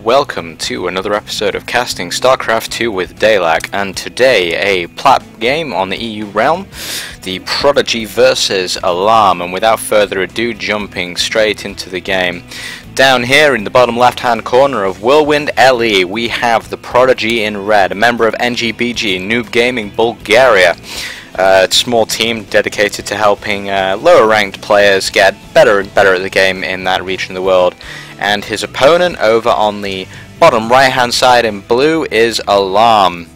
welcome to another episode of Casting Starcraft 2 with Daylac, and today a plat game on the EU realm, the TvT versus AlarM, and without further ado, jumping straight into the game. Down here in the bottom left hand corner of Whirlwind LE, we have the TvT in red, a member of NGBG, Noob Gaming Bulgaria. A small team dedicated to helping lower ranked players get better and better at the game in that region of the world. And his opponent over on the bottom right hand side in blue is AlarM.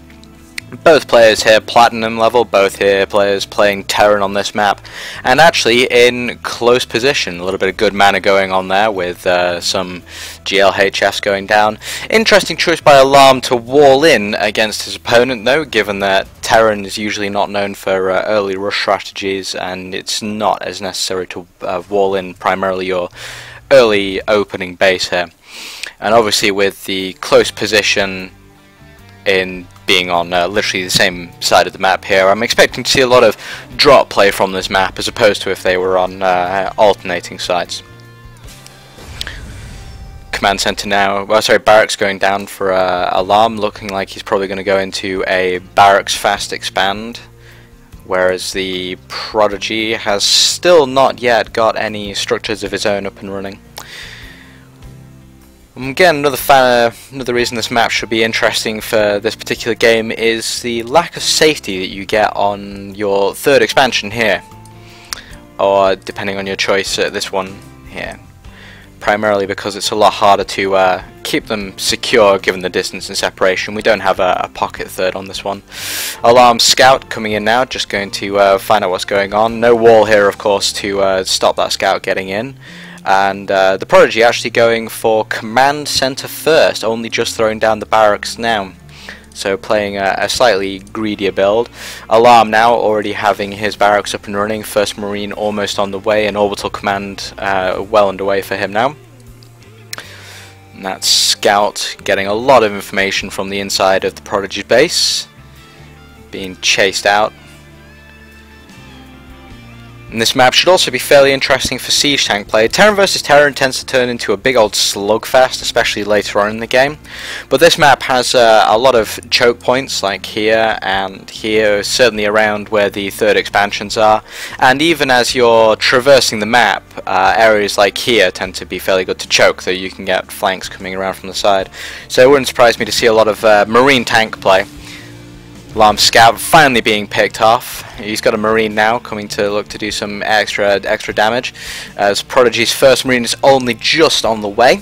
Both players here platinum level, both here players playing Terran on this map, and actually in close position. A little bit of good mana going on there with some GLHFs going down. Interesting choice by AlarM to wall in against his opponent though, given that Terran is usually not known for early rush strategies, and it's not as necessary to wall in primarily your early opening base here. And obviously with the close position in being on literally the same side of the map here, I'm expecting to see a lot of drop play from this map as opposed to if they were on alternating sides. Command center now, well sorry, barracks going down for AlarM, looking like he's probably going to go into a barracks fast expand, whereas the TvT has still not yet got any structures of his own up and running. Again, another reason this map should be interesting for this particular game is the lack of safety that you get on your third expansion here, or depending on your choice, this one here. Primarily because it's a lot harder to keep them secure given the distance and separation. We don't have a pocket third on this one. AlarM scout coming in now, just going to find out what's going on. No wall here of course to stop that scout getting in. And the TvT actually going for command center first, only just throwing down the barracks now. So playing a slightly greedier build. AlarM now already having his barracks up and running, first marine almost on the way, and orbital command well underway for him now. And that scout getting a lot of information from the inside of the TvT base, being chased out. And this map should also be fairly interesting for siege tank play. Terran versus Terran tends to turn into a big old slugfest, especially later on in the game. But this map has a lot of choke points, like here and here, certainly around where the third expansions are. And even as you're traversing the map, areas like here tend to be fairly good to choke, though you can get flanks coming around from the side. So it wouldn't surprise me to see a lot of marine tank play. AlarM scout finally being picked off. He's got a marine now coming to look to do some extra damage, as TvT's first marine is only just on the way.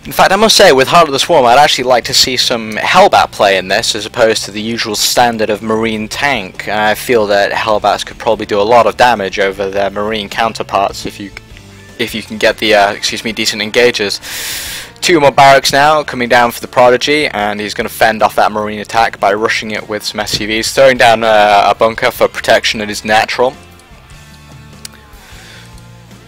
In fact, I must say, with Heart of the Swarm, I'd actually like to see some Hellbat play in this as opposed to the usual standard of marine tank. I feel that Hellbats could probably do a lot of damage over their marine counterparts if you can get the decent engagers. Two more barracks now coming down for the TvT, and he's going to fend off that marine attack by rushing it with some SCVs, throwing down a bunker for protection that is natural.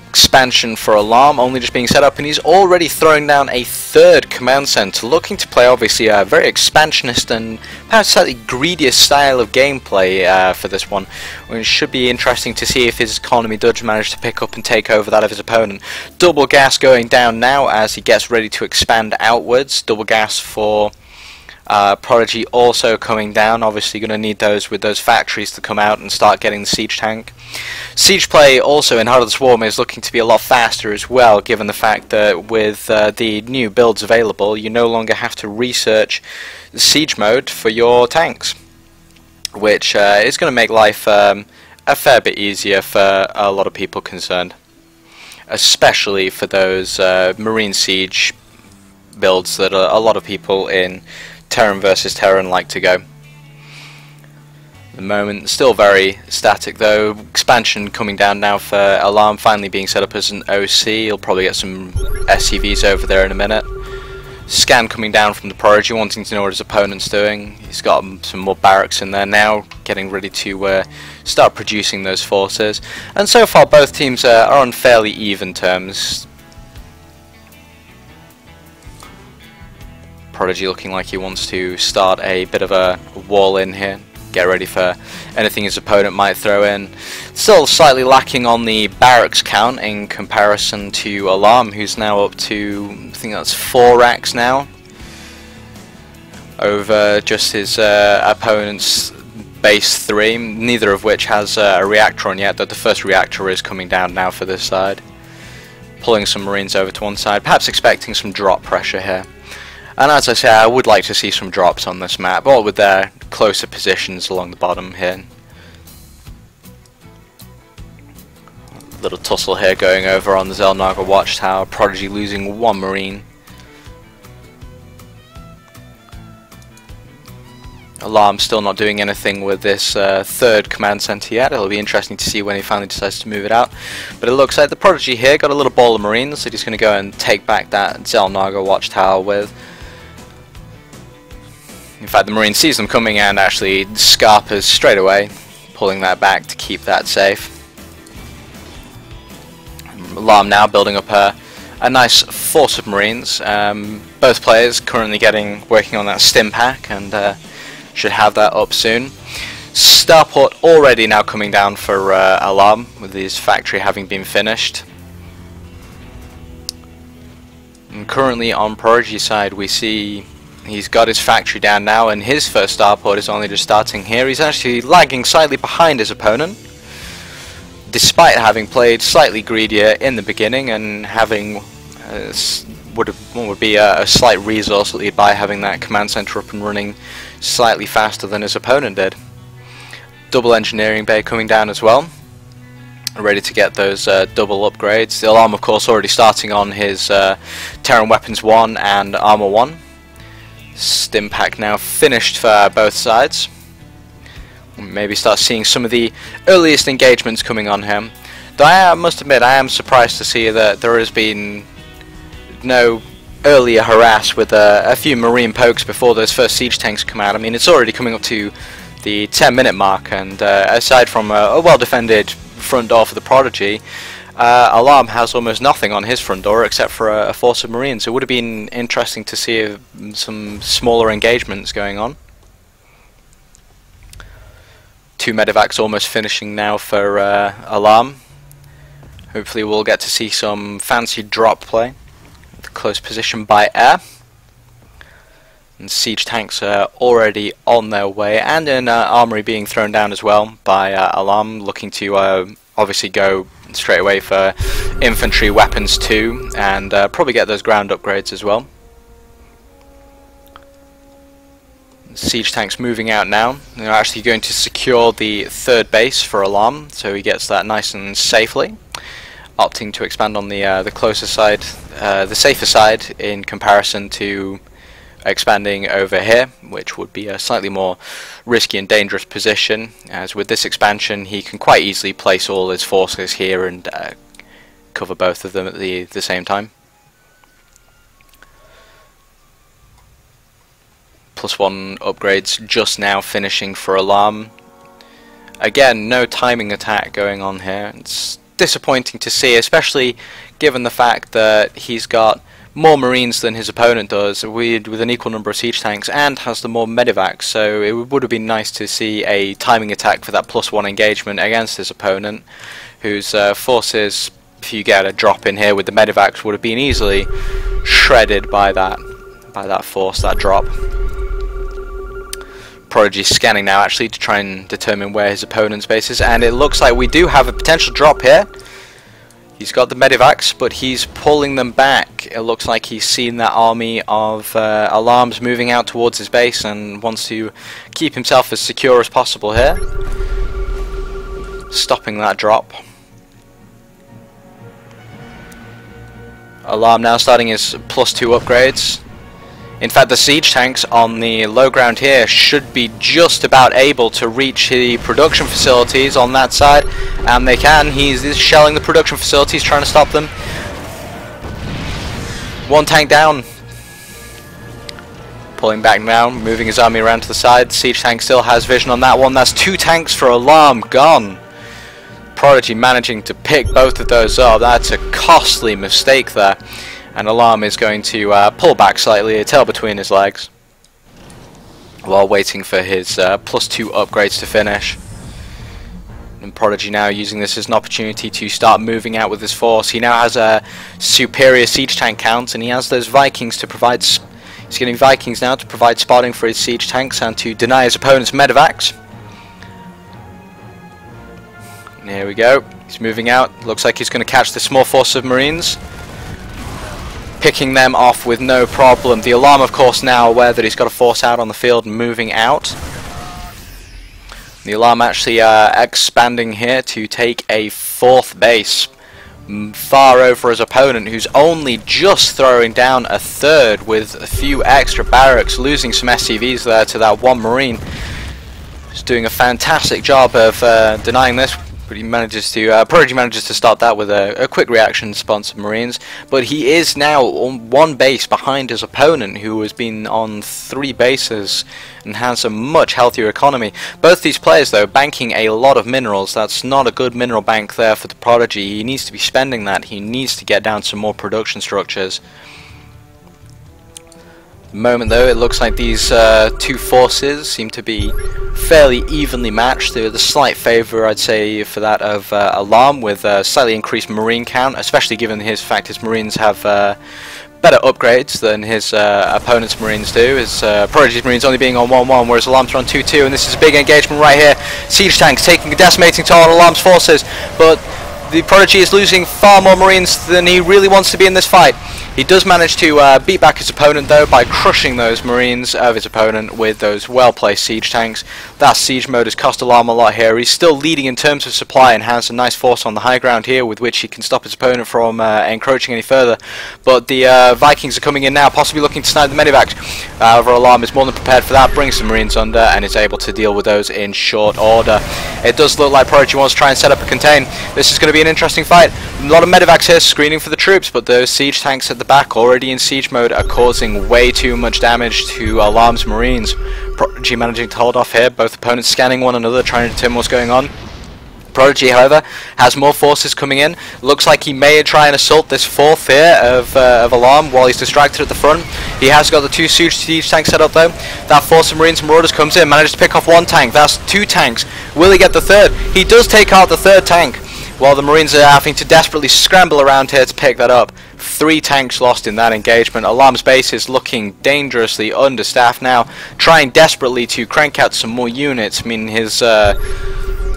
Expansion for AlarM only just being set up, and he's already throwing down a third command center, looking to play obviously a very expansionist and perhaps slightly greedier style of gameplay for this one. It should be interesting to see if his economy does manage to pick up and take over that of his opponent. Double gas going down now as he gets ready to expand outwards. Double gas for TvT also coming down, obviously going to need those with those factories to come out and start getting the siege tank. Siege play also in Heart of the Swarm is looking to be a lot faster as well, given the fact that with the new builds available, you no longer have to research siege mode for your tanks, which is going to make life a fair bit easier for a lot of people concerned, especially for those marine siege builds that a lot of people in Terran versus Terran like to go. At the moment, still very static though. Expansion coming down now for AlarM, finally being set up as an OC. He'll probably get some SCVs over there in a minute. Scan coming down from the TvT, wanting to know what his opponent's doing. He's got some more barracks in there now, getting ready to start producing those forces. And so far both teams are on fairly even terms. TvT looking like he wants to start a bit of a wall in here. get ready for anything his opponent might throw in. Still slightly lacking on the barracks count in comparison to AlarM, who's now up to, I think that's 4 racks now, over just his opponent's base 3, neither of which has a reactor on yet, though the first reactor is coming down now for this side. Pulling some Marines over to one side, perhaps expecting some drop pressure here. And as I say, I would like to see some drops on this map, all with their closer positions along the bottom here. Little tussle here going over on the Xel'Naga Watchtower, Prodigy losing 1 Marine. AlarM still not doing anything with this third command center yet. It'll be interesting to see when he finally decides to move it out. But it looks like the Prodigy here got a little ball of Marines that he's going to go and take back that Xel'Naga Watchtower with. In fact, the Marine sees them coming and actually scarpers straight away, pulling that back to keep that safe. AlarM now building up a nice force of Marines. Both players currently working on that stim pack and should have that up soon. Starport already now coming down for AlarM, with his factory having been finished. And currently on Prodigy's side we see he's got his factory down now, and his first starport is only just starting here. He's actually lagging slightly behind his opponent, despite having played slightly greedier in the beginning and having would be a slight resource lead by having that command center up and running slightly faster than his opponent did. Double engineering bay coming down as well, ready to get those double upgrades. The AlarM of course already starting on his Terran Weapons 1 and Armor 1. Stim pack now finished for both sides. Maybe start seeing some of the earliest engagements coming on him. Though I must admit I am surprised to see that there has been no earlier harass with a few Marine pokes before those first siege tanks come out. I mean, it's already coming up to the 10-minute mark, and aside from a well-defended front door for the Prodigy, AlarM has almost nothing on his front door except for a force of Marines. It would have been interesting to see some smaller engagements going on. 2 medevacs almost finishing now for AlarM. Hopefully we'll get to see some fancy drop play. Close position by air, and siege tanks are already on their way, and an armory being thrown down as well by AlarM, looking to obviously go straight away for infantry weapons 2 and probably get those ground upgrades as well. Siege tanks moving out now. They're actually going to secure the third base for AlarM, so he gets that nice and safely, opting to expand on the closer side, the safer side, in comparison to expanding over here, which would be a slightly more risky and dangerous position, as with this expansion he can quite easily place all his forces here and cover both of them at the same time. +1 upgrades just now finishing for AlarM. Again, no timing attack going on here. It's disappointing to see, especially given the fact that he's got more Marines than his opponent does, with an equal number of siege tanks, and has the more medevacs, so it would have been nice to see a timing attack for that +1 engagement against his opponent, whose forces, if you get a drop in here with the medevacs, would have been easily shredded by that force, that drop. Prodigy scanning now actually to try and determine where his opponent's base is, and it looks like we do have a potential drop here. He's got the medevacs, but he's pulling them back. It looks like he's seen that army of AlarMs moving out towards his base and wants to keep himself as secure as possible here, stopping that drop. AlarM now starting his +2 upgrades. In fact, the siege tanks on the low ground here should be just about able to reach the production facilities on that side, and they can. He's shelling the production facilities, trying to stop them. 1 tank down. Pulling back now, moving his army around to the side. Siege tank still has vision on that one. That's 2 tanks for AlarM gone. Prodigy managing to pick both of those up. That's a costly mistake there. And AlarM is going to pull back slightly, a tail between his legs. while waiting for his +2 upgrades to finish. And prodiGy now using this as an opportunity to start moving out with his force. He now has a superior siege tank count, and he has those Vikings to provide. He's getting Vikings now to provide spotting for his siege tanks and to deny his opponent's medevacs. And here we go. He's moving out. Looks like he's going to catch the small force of Marines, picking them off with no problem. The Alarm, of course, now aware that he's got a force out on the field, moving out. The Alarm actually expanding here to take a 4th base, far over his opponent, who's only just throwing down a 3rd with a few extra barracks, losing some SCVs there to that 1 Marine. He's doing a fantastic job of denying this. But he manages to, prodiGy manages to stop that with a quick reaction response of Marines. But he is now on 1 base behind his opponent, who has been on 3 bases and has a much healthier economy. Both these players, though, banking a lot of minerals. That's not a good mineral bank there for the prodiGy. He needs to be spending that. He needs to get down some more production structures. At the moment, though, it looks like these 2 forces seem to be fairly evenly matched. They're the slight favour, I'd say, for that of Alarm, with a slightly increased Marine count, especially given his fact his Marines have better upgrades than his opponent's Marines do. His prodiGy's Marines only being on 1-1, whereas Alarm's are on 2-2, and this is a big engagement right here. Siege tanks taking a decimating toll on Alarm's forces, but the prodiGy is losing far more Marines than he really wants to be in this fight. He does manage to beat back his opponent, though, by crushing those Marines of his opponent with those well-placed siege tanks. That siege mode has cost Alarm a lot here. He's still leading in terms of supply and has a nice force on the high ground here with which he can stop his opponent from encroaching any further. But the Vikings are coming in now, possibly looking to snipe the medevacs. However, Alarm is more than prepared for that, brings the Marines under, and is able to deal with those in short order. It does look like prodiGy wants to try and set up a contain. This is going to be an interesting fight. A lot of medevacs here screening for the troops, but those siege tanks at the back, already in siege mode, are causing way too much damage to Alarm's Marines. prodiGy managing to hold off here, both opponents scanning one another, trying to determine what's going on. prodiGy, however, has more forces coming in. Looks like he may try and assault this 4th here of Alarm while he's distracted at the front. He has got the 2 siege tanks set up, though. That force of Marines and Marauders comes in, manages to pick off 1 tank. That's 2 tanks. Will he get the 3rd? He does take out the 3rd tank, while the Marines are having to desperately scramble around here to pick that up. 3 tanks lost in that engagement. Alarm's base is looking dangerously understaffed now, trying desperately to crank out some more units. I mean, his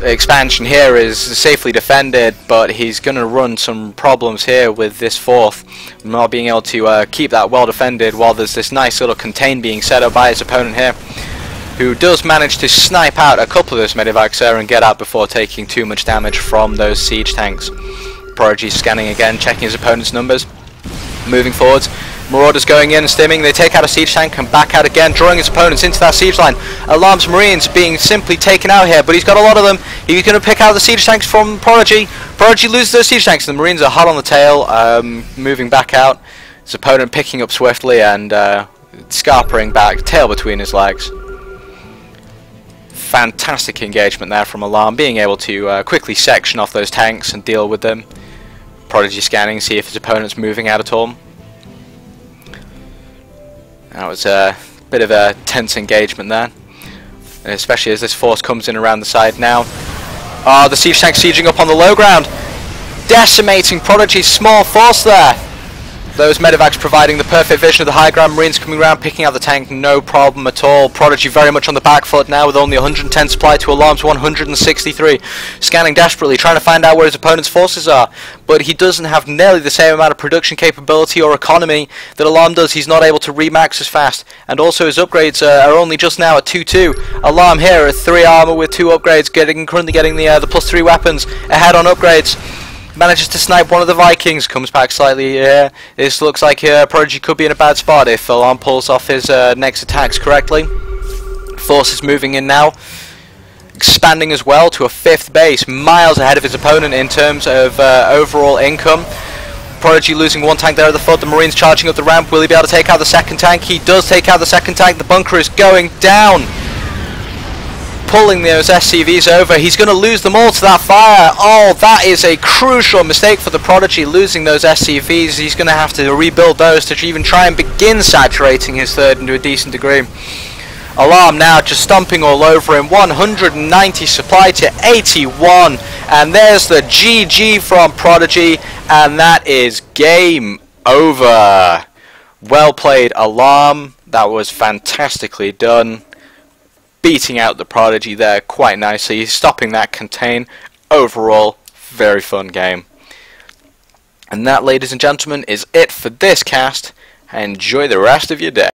expansion here is safely defended, but he's going to run some problems here with this 4th, not being able to keep that well defended, while there's this nice little contain being set up by his opponent here, who does manage to snipe out a couple of those medevacs there and get out before taking too much damage from those siege tanks. prodiGy scanning again, checking his opponent's numbers, moving forwards. Marauders going in and stimming. They take out a siege tank and back out again, drawing his opponents into that siege line. Alarm's Marines being simply taken out here, but he's got a lot of them. He's going to pick out the siege tanks from prodiGy. prodiGy loses those siege tanks, and the Marines are hot on the tail, moving back out. His opponent picking up swiftly and scarpering back, tail between his legs. Fantastic engagement there from Alarm, being able to quickly section off those tanks and deal with them. prodiGy scanning, see if his opponent's moving out at all. That was a bit of a tense engagement there, and especially as this force comes in around the side now. The siege tank sieging up on the low ground, decimating prodiGy's small force there. Those medevacs providing the perfect vision of the high ground. Marines coming around, picking out the tank, no problem at all. prodiGy very much on the back foot now, with only 110 supply to Alarm's 163. Scanning desperately, trying to find out where his opponent's forces are. But he doesn't have nearly the same amount of production capability or economy that Alarm does. He's not able to remax as fast. And also his upgrades are only just now at 2-2. Alarm here at 3 armor with 2 upgrades, currently getting the +3 weapons ahead on upgrades. Manages to snipe one of the Vikings, comes back slightly here. This looks like prodiGy could be in a bad spot if Alarm pulls off his next attacks correctly. Forces moving in now, expanding as well to a 5th base, miles ahead of his opponent in terms of overall income. prodiGy losing 1 tank there at the foot. The Marines charging up the ramp. Will he be able to take out the 2nd tank? He does take out the 2nd tank. The bunker is going down, pulling those SCVs over. He's going to lose them all to that fire. Oh, that is a crucial mistake for the prodiGy, losing those SCVs. He's going to have to rebuild those to even try and begin saturating his 3rd into a decent degree. AlarM now just stomping all over him. 190 supply to 81. And there's the GG from Prodigy. And that is game over. Well played, AlarM. That was fantastically done. Beating out the Prodigy there quite nicely. Stopping that contain. Overall, very fun game. And that, ladies and gentlemen, is it for this cast. Enjoy the rest of your day.